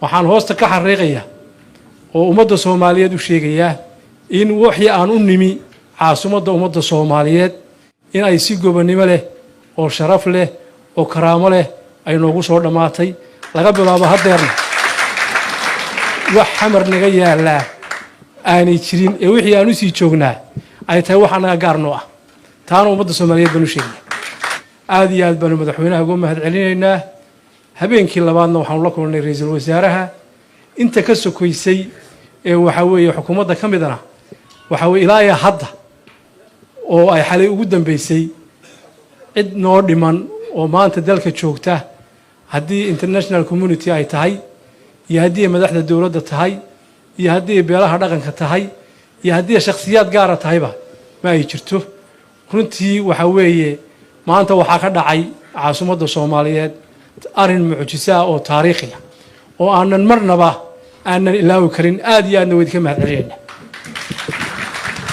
waxaan hoosta ka xariiqayaa oo ummadda Soomaaliyeed u sheegayaa in wixii aan u nimi caasimadda ummadda Soomaaliyeed in ay si gobonimo leh oo sharaf leh oo karaamo leh ay noogu soo dhamaatay laga bilaabo hadeerna wax xamar naga yaala aanay jirin ee wixii aan u sii joognaa ay tahay waxa naga gaarno ah taana ummadda Soomaaliyeed banu sheegay aad iyo aad banu madaxweynaha ugu mahad celinaynaa habeenkii labaadna waxaan la kulnay ra'iisul wasaaraha inta ka sokoysay ee waxa weeye xukuumadda ka midana waxa weeye ilaa hadda oo ay xalay ugu dambeysay cid noo dhiman oo maanta dalka joogta haddii international community ay tahay iyo haddii madaxda dawladda tahay iyo haddii beelaha dhaqanka tahay iyo haddii shakhsiyaad gaar ah tahayba ma ay jirto runtii waxa weeye maanta waxa ka dhacay caasimadda Soomaaliyeed arin mucjiso oo taariikhi ah oo aanan marnaba aanan ilaawi karin aad iyo aadna weyd ka mahad celinayna